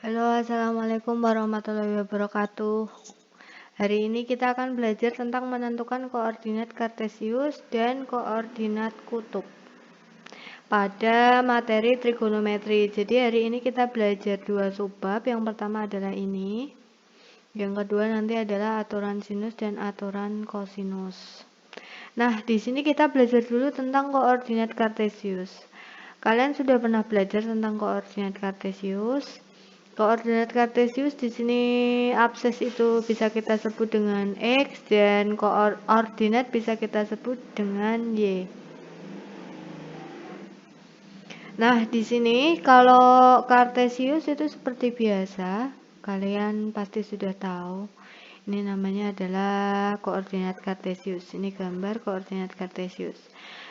Halo, assalamualaikum warahmatullahi wabarakatuh. Hari ini kita akan belajar tentang menentukan koordinat kartesius dan koordinat kutub pada materi trigonometri. Jadi hari ini kita belajar dua subbab. Yang pertama adalah ini, yang kedua nanti adalah aturan sinus dan aturan kosinus. Nah, di sini kita belajar dulu tentang koordinat kartesius. Kalian sudah pernah belajar tentang koordinat kartesius? Koordinat kartesius di sini abses itu bisa kita sebut dengan X dan koordinat bisa kita sebut dengan Y. Nah, di sini kalau kartesius itu seperti biasa, kalian pasti sudah tahu. Ini namanya adalah koordinat kartesius. Ini gambar koordinat kartesius.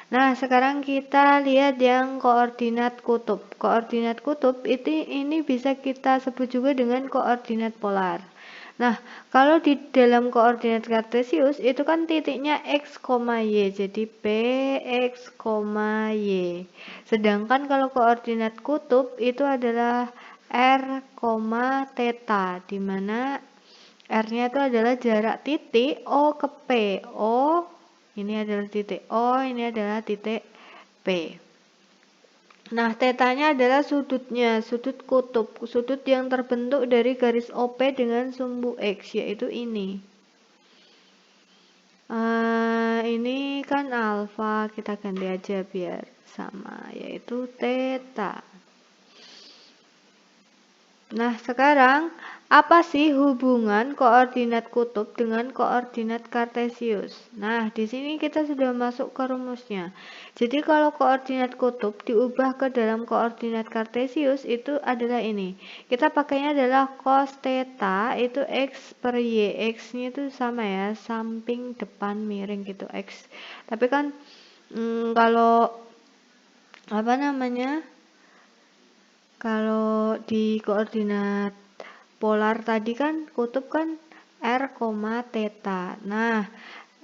Nah, sekarang kita lihat yang koordinat kutub. Koordinat kutub ini bisa kita sebut juga dengan koordinat polar. Nah, kalau di dalam koordinat kartesius itu kan titiknya x, y, jadi p x, y. Sedangkan kalau koordinat kutub itu adalah r, theta, di mana R-nya itu adalah jarak titik O ke P. O ini adalah titik O, ini adalah titik P. Nah, tetanya adalah sudutnya, sudut kutub, sudut yang terbentuk dari garis OP dengan sumbu X, yaitu ini. Ini kan alfa, kita ganti aja biar sama, yaitu theta. Nah, sekarang apa sih hubungan koordinat kutub dengan koordinat kartesius? Nah, di sini kita sudah masuk ke rumusnya. Jadi kalau koordinat kutub diubah ke dalam koordinat kartesius itu adalah ini. Kita pakainya adalah cos theta itu x per y. X-nya itu sama ya, samping depan miring gitu x. Tapi kan kalau apa namanya? Kalau di koordinat polar tadi kan kutub kan R, theta. Nah,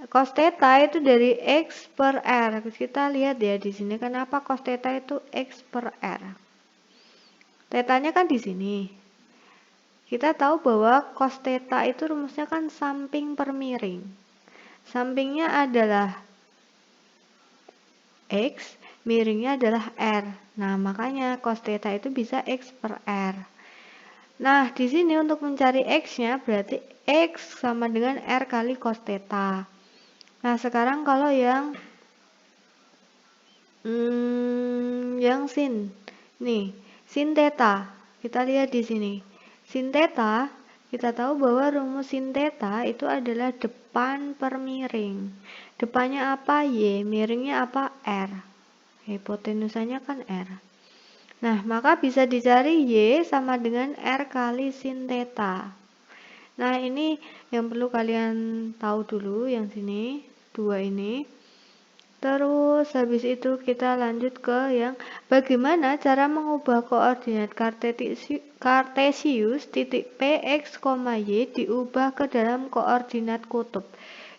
cos theta itu dari X per R. Kita lihat ya di sini kenapa cos theta itu X per R. Tetanya kan di sini. Kita tahu bahwa cos theta itu rumusnya kan samping per miring. Sampingnya adalah X, miringnya adalah R. Nah, makanya cos theta itu bisa X per R. Nah, di sini untuk mencari X-nya berarti X sama dengan R kali cos theta. Nah, sekarang kalau yang sin. Nih, sin theta. Kita lihat di sini. Sin theta, kita tahu bahwa rumus sin theta itu adalah depan per miring. Depannya apa? Y, miringnya apa? R. Hipotenusanya kan R. Nah, maka bisa dicari Y sama dengan R kali sin theta. Nah, ini yang perlu kalian tahu dulu, yang sini, dua ini. Terus, habis itu kita lanjut ke yang bagaimana cara mengubah koordinat kartesius titik P, X, Y diubah ke dalam koordinat kutub.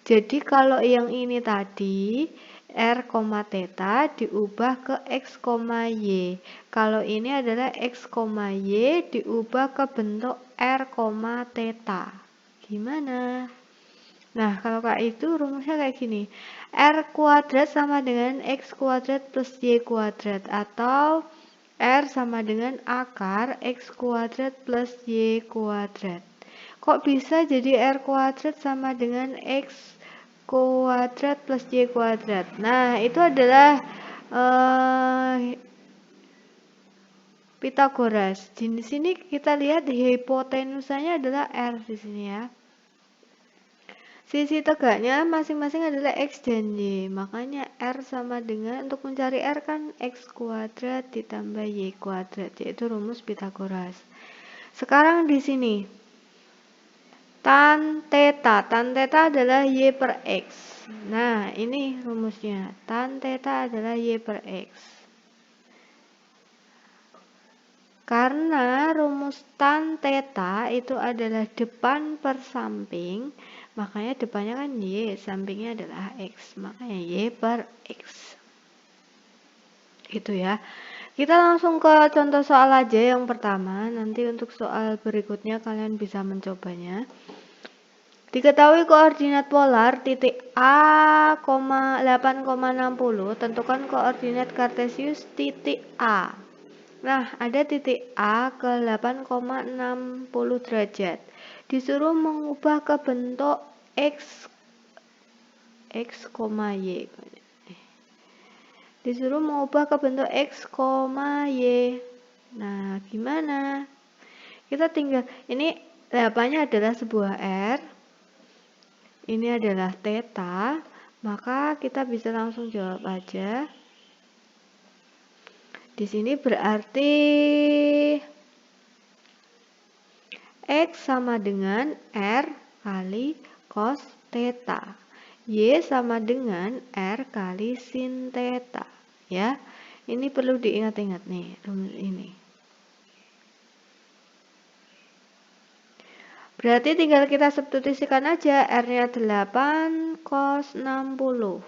Jadi, kalau yang ini tadi, R, theta diubah ke X, Y. Kalau ini adalah X, Y diubah ke bentuk R, theta. Gimana? Nah, kalau kayak itu rumusnya kayak gini. R kuadrat sama dengan X kuadrat plus Y kuadrat. Atau R sama dengan akar X kuadrat plus Y kuadrat. Kok bisa jadi R kuadrat sama dengan X kuadrat plus Y kuadrat? Nah, itu adalah Pitagoras. Di sini kita lihat hipotenusanya adalah R di sini ya. Sisi tegaknya masing-masing adalah X dan Y. Makanya R sama dengan, untuk mencari R kan X kuadrat ditambah Y kuadrat, yaitu rumus Pitagoras. Sekarang di sini, tan theta. Tan theta adalah Y per X. Nah, ini rumusnya. Tan theta adalah Y per X. Karena rumus tan theta itu adalah depan per samping, makanya depannya kan Y, sampingnya adalah X, makanya Y per X. Gitu ya. Kita langsung ke contoh soal aja yang pertama. Nanti untuk soal berikutnya kalian bisa mencobanya. Diketahui koordinat polar titik A, 8,60. Tentukan koordinat kartesius titik A. Nah, ada titik A ke 8,60 derajat. Disuruh mengubah ke bentuk X, Y. Disuruh mengubah ke bentuk X, Y. Nah, gimana? Kita tinggal, ini 8-nya adalah sebuah R, ini adalah theta, maka kita bisa langsung jawab aja. Di sini berarti X sama dengan R kali cos theta. Y sama dengan R kali sin theta. Ya, ini perlu diingat-ingat nih, rumus ini. Berarti tinggal kita substitusikan aja, R-nya 8 cos 60.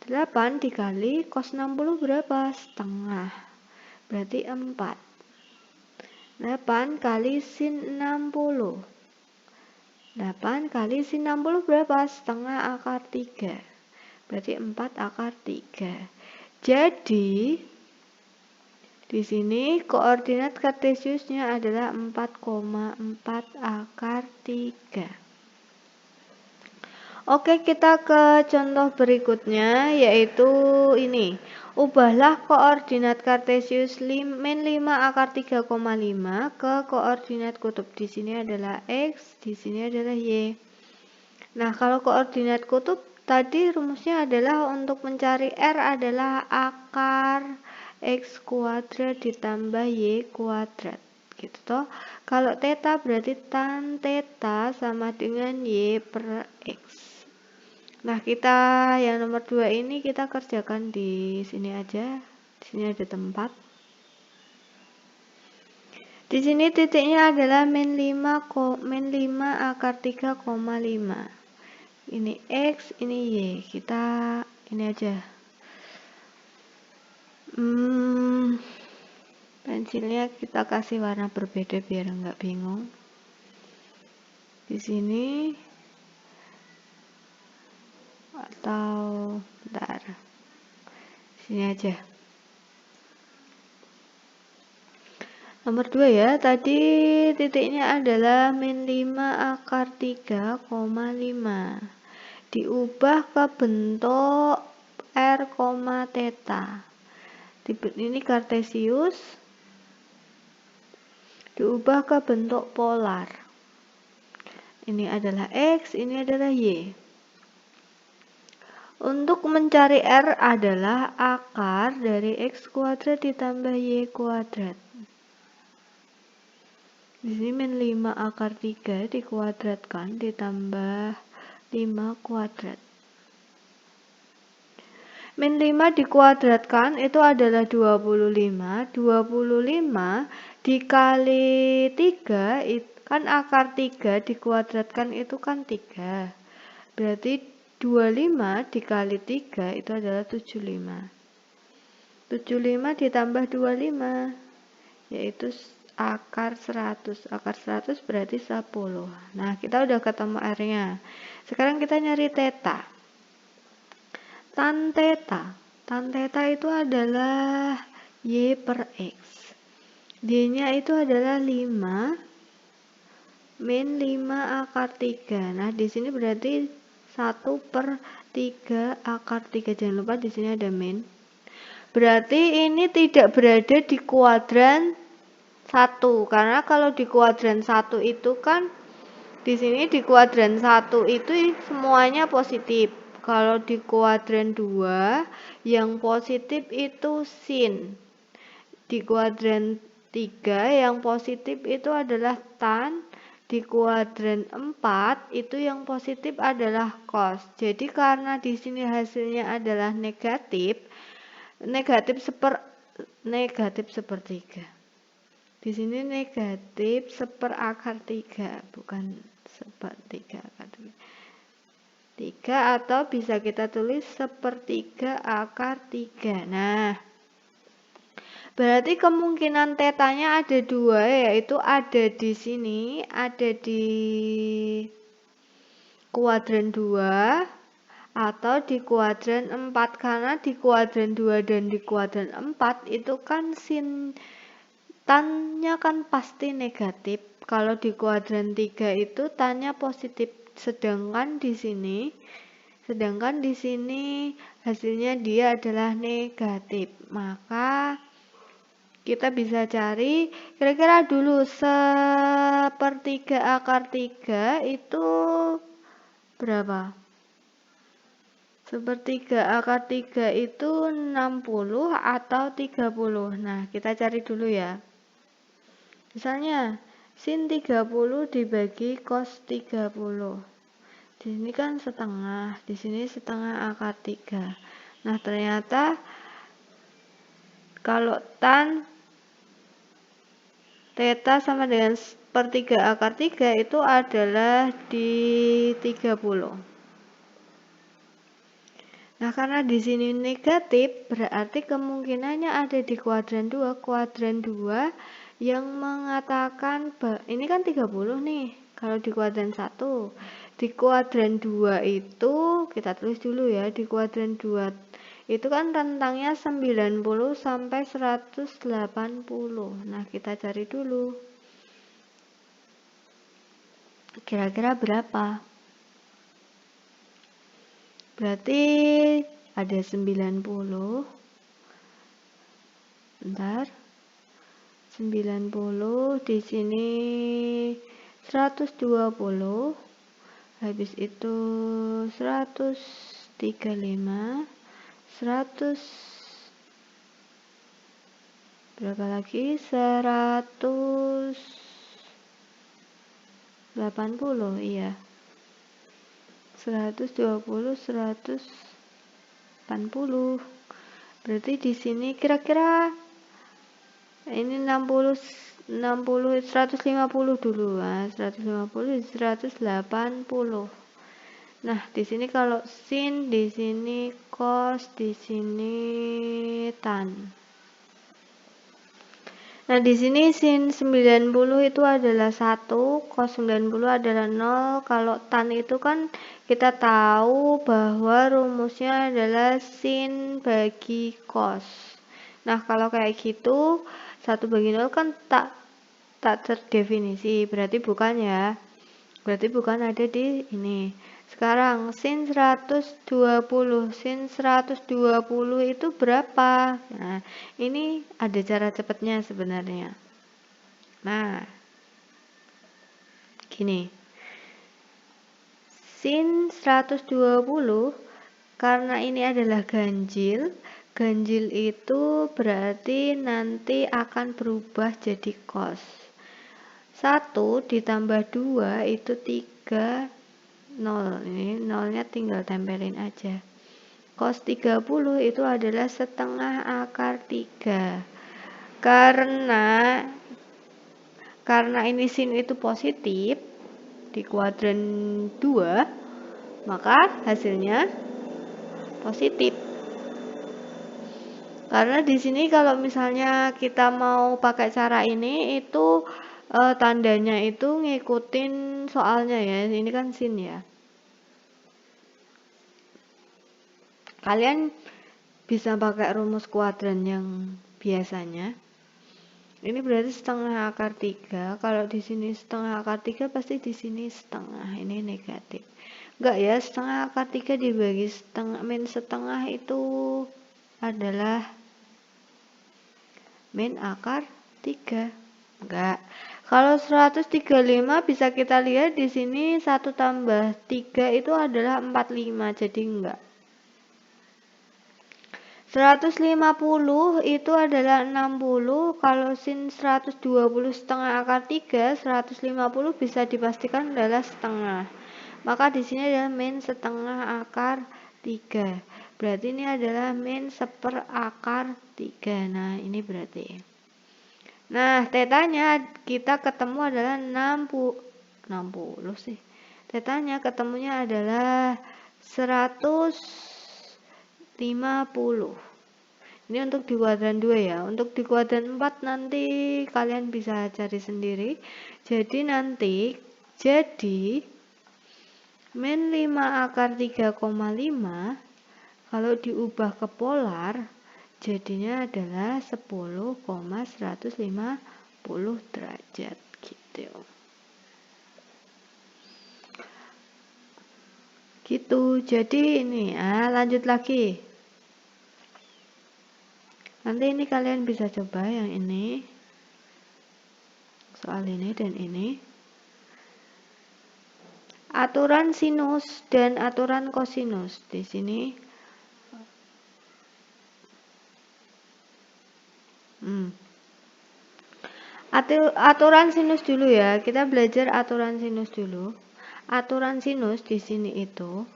8 dikali cos 60 berapa? Setengah. Berarti 4. 8 kali sin 60. 8 kali sin 60 berapa? Setengah akar 3. Berarti 4 akar 3. Jadi di sini koordinat kartesiusnya adalah 4,4 akar 3. Oke, kita ke contoh berikutnya, yaitu ini. Ubahlah koordinat kartesius min 5 akar 3,5 ke koordinat kutub. Di sini adalah X, di sini adalah Y. Nah, kalau koordinat kutub, tadi rumusnya adalah untuk mencari R adalah akar X kuadrat ditambah Y kuadrat. Gitu toh. Kalau theta berarti tan theta sama dengan Y per X. Nah, kita yang nomor 2 ini kita kerjakan di sini aja. Di sini ada tempat. Di sini titiknya adalah min 5 akar 3,5. Ini X, ini Y. Kita ini aja. Pensilnya kita kasih warna berbeda biar nggak bingung. Di sini atau bentar. Sini aja. Nomor 2 ya, tadi titiknya adalah min 5 akar 3,5. Diubah ke bentuk R, theta. Ini kartesius. Diubah ke bentuk polar. Ini adalah X, ini adalah Y. Untuk mencari R adalah akar dari X kuadrat ditambah Y kuadrat. Di sini min 5 akar 3 dikuadratkan ditambah 5 kuadrat. Min 5 dikuadratkan itu adalah 25. 25 dikali 3 kan akar 3 dikuadratkan itu kan 3. Berarti 25 dikali 3 itu adalah 75. 75 ditambah 25 yaitu akar 100. Akar 100 berarti 10. Nah, kita udah ketemu R-nya. Sekarang kita nyari theta. Tan theta itu adalah Y per X. Y-nya itu adalah 5 min 5 akar 3. Nah, di sini berarti 1 per 3 akar 3. Jangan lupa di sini ada min. Berarti ini tidak berada di kuadran 1. Karena kalau di kuadran 1 itu kan di sini di kuadran 1 itu semuanya positif. Kalau di kuadran 2 yang positif itu sin. Di kuadran 3 yang positif itu adalah tan. Di kuadran 4 itu yang positif adalah cos. Jadi karena di sini hasilnya adalah negatif sepertiga. Di sini negatif seperakar 3, bukan sepertiga akar 3. 3 atau bisa kita tulis sepertiga akar 3. Nah, Berarti kemungkinan tetanya ada dua, yaitu ada di sini, ada di kuadran 2 atau di kuadran 4, karena di kuadran 2 dan di kuadran 4 itu kan sin tannya kan pasti negatif. Kalau di kuadran 3 itu tannya positif, sedangkan di sini hasilnya dia adalah negatif. Maka kita bisa cari kira-kira dulu sepertiga akar 3 itu berapa? Sepertiga akar 3 itu 60 atau 30. Nah, kita cari dulu ya. Misalnya, sin 30 dibagi cos 30. Di sini kan setengah, di sini setengah akar 3. Nah, ternyata kalau tan theta sama dengan sepertiga akar 3 itu adalah di 30. Nah, karena di sini negatif, berarti kemungkinannya ada di kuadran 2. Kuadran 2 yang mengatakan, ini kan 30 nih, kalau di kuadran 1. Di kuadran 2 itu, kita tulis dulu ya, di kuadran 2 itu kan rentangnya 90 sampai 180. Nah, kita cari dulu. Kira-kira berapa? Berarti ada 90. Bentar. 90 di sini 120. Habis itu 135. 100 berapa lagi? 180, iya. 120, 180. Berarti di sini kira-kira ini 60 150 dulu. Nah, 150 180. Nah, di sini kalau sin, di sini cos, di sini tan. Nah, di sini sin 90 itu adalah 1, cos 90 adalah 0. Kalau tan itu kan kita tahu bahwa rumusnya adalah sin bagi cos. Nah, kalau kayak gitu 1 bagi 0 kan tak terdefinisi, berarti bukan ya. Berarti bukan ada di ini. Sekarang sin 120. Sin 120 itu berapa? Nah, ini ada cara cepatnya sebenarnya. Nah, gini. Sin 120 karena ini adalah ganjil. Ganjil itu berarti nanti akan berubah jadi cos. 1 ditambah 2 itu 3, 0. Ini nolnya tinggal tempelin aja. Cos 30 itu adalah setengah akar 3. Karena ini sin itu positif di kuadran 2, maka hasilnya positif. Karena di sini kalau misalnya kita mau pakai cara ini itu tandanya itu ngikutin soalnya ya. Ini kan sin ya. Kalian bisa pakai rumus kuadran yang biasanya. Ini berarti setengah akar 3. Kalau di sini setengah akar 3 pasti di sini setengah. Ini negatif. Enggak ya, setengah akar 3 dibagi setengah min setengah itu adalah min akar 3. Enggak. Kalau 135 bisa kita lihat di sini 1 tambah 3 itu adalah 45, jadi enggak. 150 itu adalah 60. Kalau sin 120 setengah akar 3, 150 bisa dipastikan adalah setengah. Maka di sini adalah min setengah akar 3. Berarti ini adalah min seperakar 3. Nah, ini berarti. Nah, tetanya kita ketemu adalah 60 sih. Tetanya ketemunya adalah 150. Ini untuk di kuadran 2 ya. Untuk di kuadran 4 nanti kalian bisa cari sendiri. Jadi nanti min 5 akar 3,5 kalau diubah ke polar jadinya adalah 10,150 derajat gitu. Gitu. Jadi ini lanjut lagi. Nanti ini kalian bisa coba yang ini. Soal ini dan ini. Aturan sinus dan aturan kosinus di sini. Aturan sinus dulu ya. Kita belajar aturan sinus dulu. Aturan sinus di sini itu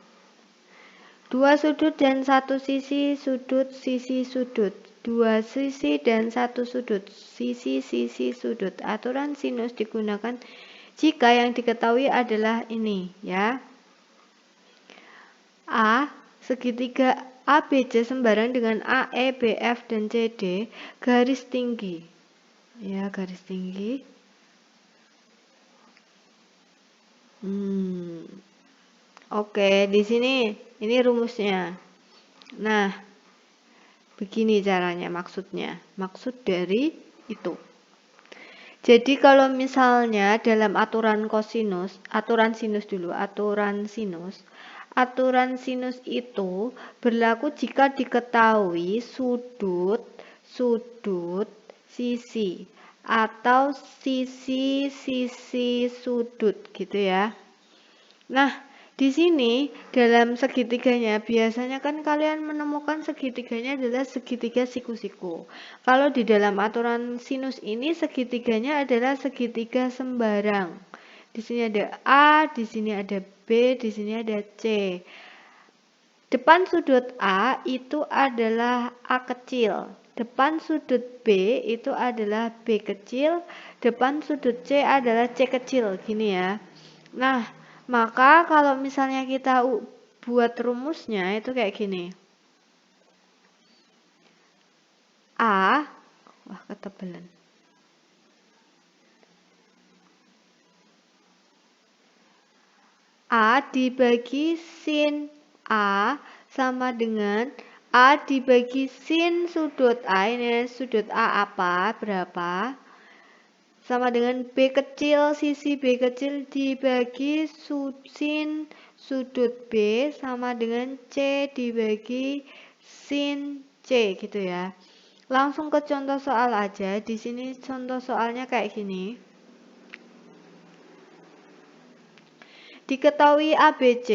dua sudut dan satu sisi sudut sisi sudut. Dua sisi dan satu sudut sisi sisi sudut. Aturan sinus digunakan jika yang diketahui adalah ini ya. A segitiga ABC sembarang dengan AE, BF dan CD garis tinggi. Ya, garis tinggi. Oke, di sini ini rumusnya. Nah, begini caranya maksudnya. Maksud dari itu. Jadi kalau misalnya dalam aturan kosinus, aturan sinus dulu, aturan sinus itu berlaku jika diketahui sudut, sisi, atau sisi sudut gitu ya. Nah, di sini dalam segitiganya biasanya kan kalian menemukan segitiganya adalah segitiga siku-siku. Kalau di dalam aturan sinus ini segitiganya adalah segitiga sembarang. Di sini ada A, di sini ada B, di sini ada C. Depan sudut A itu adalah A kecil. Depan sudut B itu adalah B kecil. Depan sudut C adalah C kecil. Gini ya. Nah, maka kalau misalnya kita buat rumusnya itu kayak gini. Wah ketebelan. A dibagi sin A sama dengan A dibagi sin sudut A. Ini sudut A apa? Berapa? Sama dengan B kecil, sisi B kecil dibagi sin sudut B sama dengan C dibagi sin C gitu ya. Langsung ke contoh soal aja. Di sini contoh soalnya kayak gini. Diketahui ABC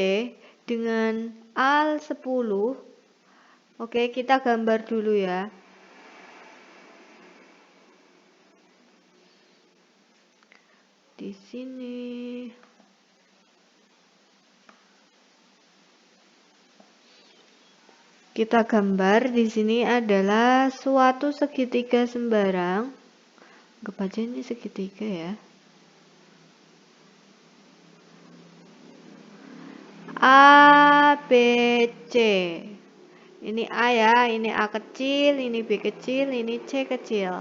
dengan A10. Oke, kita gambar dulu ya. Di sini kita gambar di sini adalah suatu segitiga sembarang. Anggap aja ini segitiga ya. A, B, C. Ini A ya, ini A kecil, ini B kecil, ini C kecil.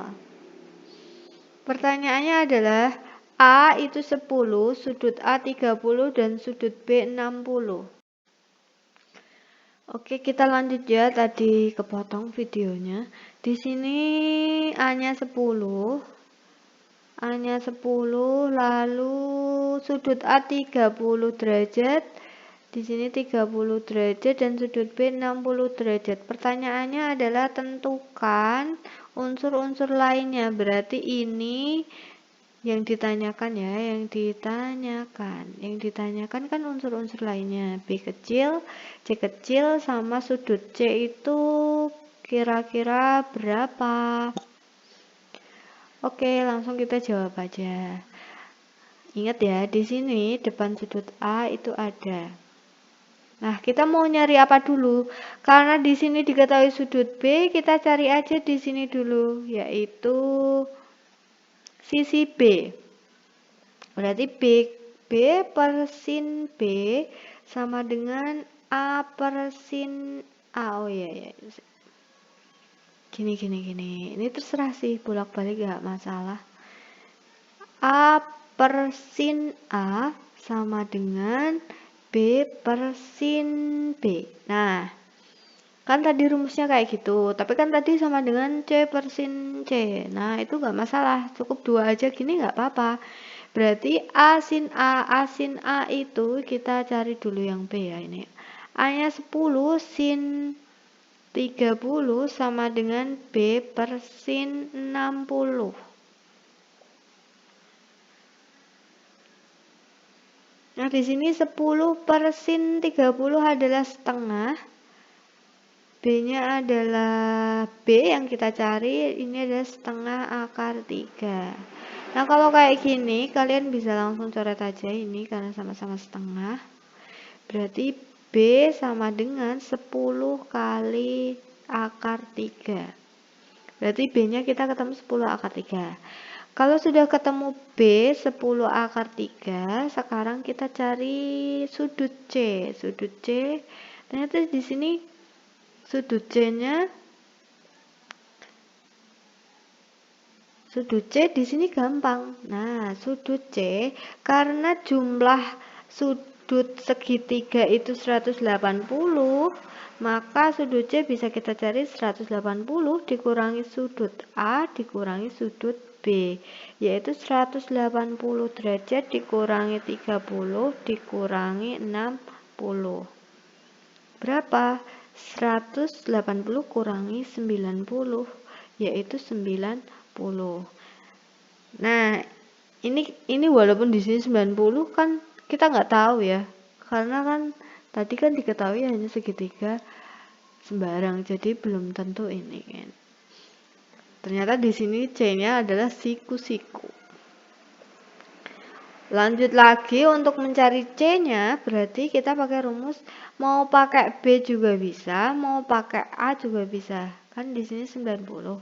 Pertanyaannya adalah A itu 10, sudut A 30 dan sudut B 60. Oke, kita lanjut ya, tadi kepotong videonya. Di sini A-nya 10. A-nya 10, lalu sudut A 30 derajat. Di sini 30 derajat dan sudut B 60 derajat. Pertanyaannya adalah tentukan unsur-unsur lainnya. Berarti ini yang ditanyakan ya, yang ditanyakan kan unsur-unsur lainnya. B kecil, C kecil sama sudut C itu kira-kira berapa? Oke, langsung kita jawab aja. Ingat ya, di sini depan sudut A itu ada. Nah, kita mau nyari apa dulu? Karena di sini diketahui sudut B, kita cari aja di sini dulu, yaitu sisi B. Berarti B per sin B sama dengan A per sin A. Oh iya ya. Gini. Ini terserah sih, bolak-balik gak masalah. A per sin A sama dengan B per sin B. Nah, kan tadi rumusnya kayak gitu, tapi kan tadi sama dengan C per sin C. Nah, itu gak masalah, cukup 2 aja gini gak apa-apa. Berarti A sin A itu kita cari dulu yang B ya ini. A-nya 10 sin 30 sama dengan B per sin 60. Nah, di sini 10 per sin 30 adalah setengah. B-nya adalah B yang kita cari, ini adalah setengah akar 3. Nah, kalau kayak gini, kalian bisa langsung coret aja ini karena sama-sama setengah. Berarti B sama dengan 10 kali akar 3. Berarti B-nya kita ketemu 10 akar 3. Kalau sudah ketemu B 10 akar 3, sekarang kita cari sudut C. Sudut C, ternyata di sini sudut C-nya di sini gampang. Nah, sudut C karena jumlah sudut segitiga itu 180, maka sudut C bisa kita cari 180 dikurangi sudut A dikurangi sudut B, yaitu 180 derajat dikurangi 30 dikurangi 60. Berapa? 180 kurangi 90, yaitu 90. Nah, ini walaupun di sini 90 kan kita nggak tahu ya. Karena kan tadi kan diketahui hanya segitiga sembarang, jadi belum tentu ini kan. Ternyata di sini C-nya adalah siku-siku. Lanjut lagi untuk mencari C-nya, berarti kita pakai rumus mau pakai B juga bisa, mau pakai A juga bisa. Kan di sini 90.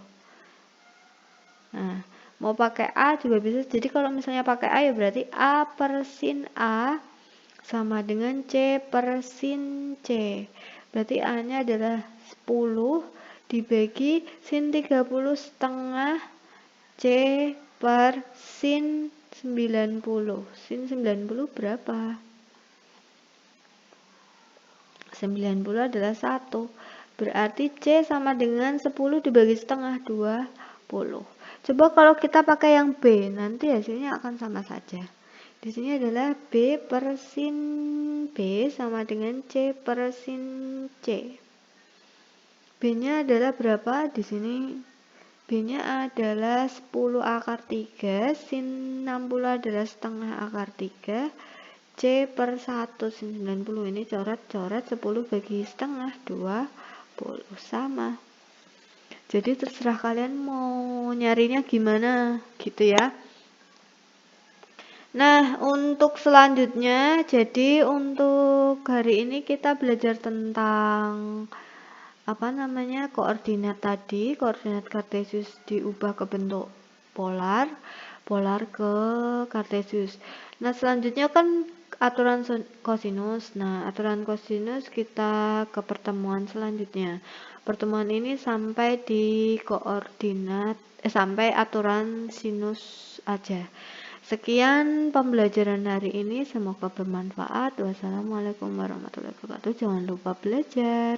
Nah, mau pakai A juga bisa. Jadi kalau misalnya pakai A ya berarti A per sin A sama dengan C per sin C. Berarti A-nya adalah 10 dibagi sin 30 setengah C per sin 90. Sin 90 berapa? 90 adalah 1. Berarti C sama dengan 10 dibagi setengah 20. Coba kalau kita pakai yang B, nanti hasilnya akan sama saja. Di sini adalah B per sin B sama dengan C per sin C. B-nya adalah berapa? Di sini B-nya adalah 10 akar 3, sin 60 adalah setengah akar 3, C per 1 sin 90 ini coret-coret 10 bagi setengah 20 sama. Jadi terserah kalian mau nyarinya gimana gitu ya. Nah, untuk selanjutnya, jadi untuk hari ini kita belajar tentang koordinat tadi, koordinat kartesius diubah ke bentuk polar ke kartesius. Nah, selanjutnya kan aturan kosinus. Nah, aturan kosinus kita ke pertemuan selanjutnya. Pertemuan ini sampai di koordinat sampai aturan sinus aja. Sekian pembelajaran hari ini, semoga bermanfaat. Wassalamualaikum warahmatullahi wabarakatuh. Jangan lupa belajar.